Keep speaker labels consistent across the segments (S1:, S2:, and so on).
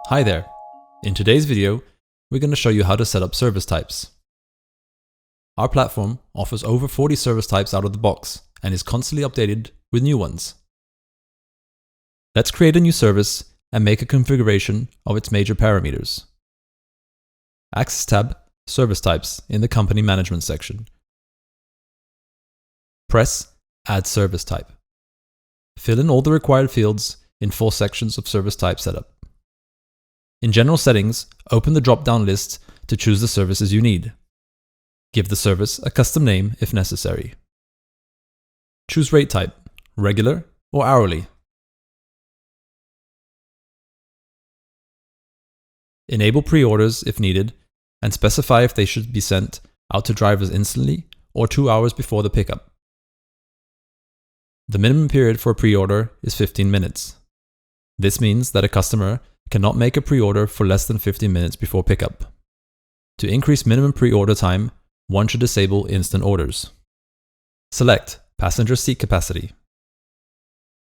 S1: Hi there! In today's video, we're going to show you how to set up service types. Our platform offers over 40 service types out of the box and is constantly updated with new ones. Let's create a new service and make a configuration of its major parameters. Access tab, Service Types in the Company Management section. Press Add Service Type. Fill in all the required fields in 4 sections of Service Type Setup. In General Settings, open the drop-down list to choose the services you need. Give the service a custom name if necessary. Choose rate type, regular or hourly. Enable pre-orders if needed and specify if they should be sent out to drivers instantly or 2 hours before the pickup. The minimum period for a pre-order is 15 minutes. This means that a customer cannot make a pre-order for less than 15 minutes before pickup. To increase minimum pre-order time, one should disable instant orders. Select Passenger Seat Capacity.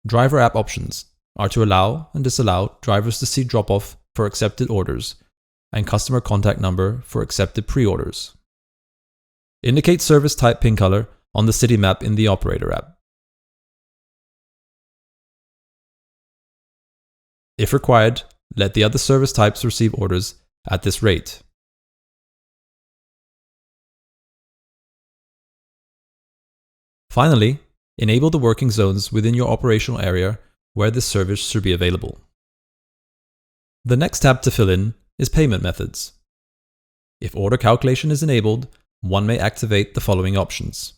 S1: Driver app options are to allow and disallow drivers to see drop-off for accepted orders and customer contact number for accepted pre-orders. Indicate service type pin color on the city map in the Operator app. If required, let the other service types receive orders at this rate. Finally, enable the working zones within your operational area where this service should be available. The next tab to fill in is Payment Methods. If order calculation is enabled, one may activate the following options.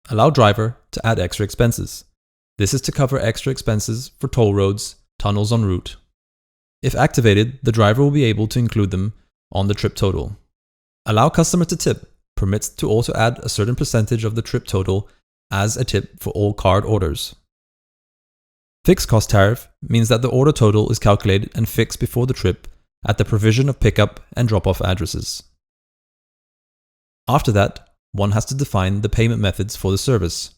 S1: Allow driver to add extra expenses. This is to cover extra expenses for toll roads, tunnels en route. If activated, the driver will be able to include them on the trip total. Allow customer to tip permits to also add a certain percentage of the trip total as a tip for all card orders. Fixed cost tariff means that the order total is calculated and fixed before the trip at the provision of pickup and drop-off addresses. After that, one has to define the payment methods for the service.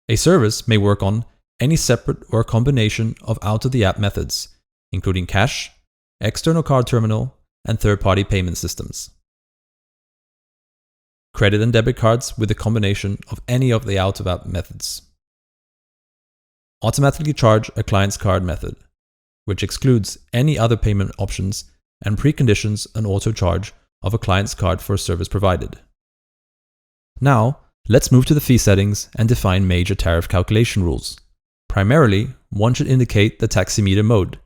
S1: A service may work on any separate or a combination of out-of-the-app methods, including cash, external card terminal, and third-party payment systems. Credit and debit cards with a combination of any of the out-of-app methods. Automatically charge a client's card method, which excludes any other payment options and preconditions an auto charge of a client's card for a service provided. Now, let's move to the fee settings and define major tariff calculation rules. Primarily, one should indicate the taximeter mode,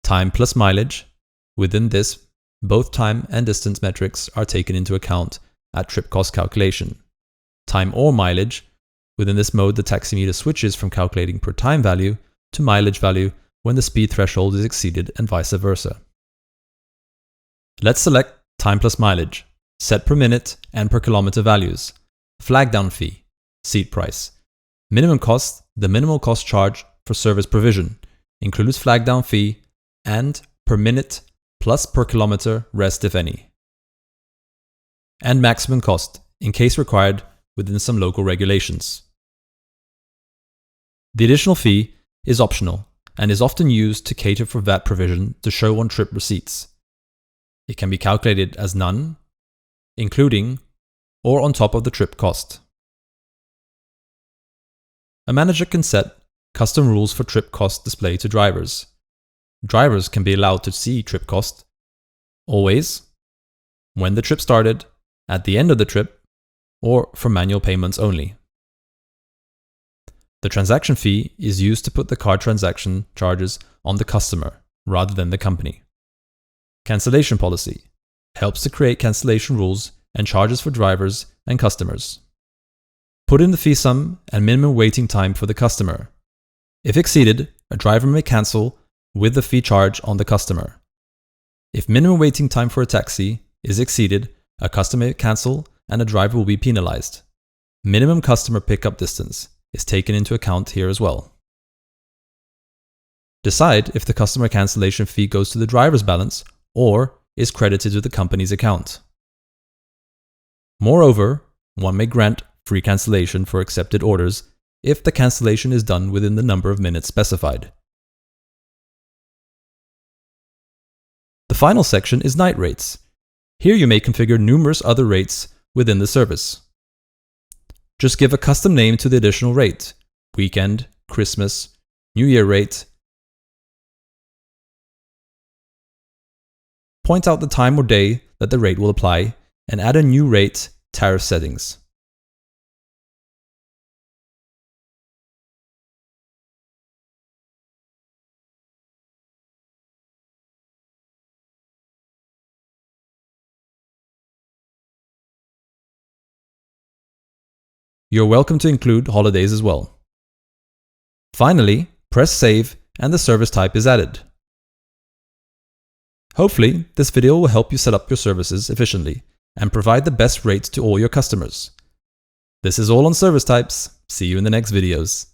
S1: time plus mileage. Within this, both time and distance metrics are taken into account at trip cost calculation. Time or mileage. Within this mode, the taximeter switches from calculating per time value to mileage value when the speed threshold is exceeded and vice versa. Let's select time plus mileage, set per minute and per kilometer values, flag down fee, seat price. Minimum cost, the minimal cost charge for service provision, includes flag down fee and per minute plus per kilometer rest if any. And maximum cost, in case required within some local regulations. The additional fee is optional and is often used to cater for VAT provision to show on trip receipts. It can be calculated as none, including, or on top of the trip cost. A manager can set custom rules for trip cost display to drivers. Drivers can be allowed to see trip cost always, when the trip started, at the end of the trip, or for manual payments only. The transaction fee is used to put the card transaction charges on the customer rather than the company. Cancellation policy helps to create cancellation rules and charges for drivers and customers. Put in the fee sum and minimum waiting time for the customer. If exceeded, a driver may cancel with the fee charge on the customer. If minimum waiting time for a taxi is exceeded, a customer may cancel and a driver will be penalized. Minimum customer pickup distance is taken into account here as well. Decide if the customer cancellation fee goes to the driver's balance or is credited to the company's account. Moreover, one may grant free cancellation for accepted orders if the cancellation is done within the number of minutes specified. The final section is night rates. Here you may configure numerous other rates within the service. Just give a custom name to the additional rate: weekend, Christmas, New Year rate. Point out the time or day that the rate will apply and add a new rate tariff settings. You're welcome to include holidays as well. Finally, press save and the service type is added. Hopefully, this video will help you set up your services efficiently and provide the best rates to all your customers. This is all on service types. See you in the next videos.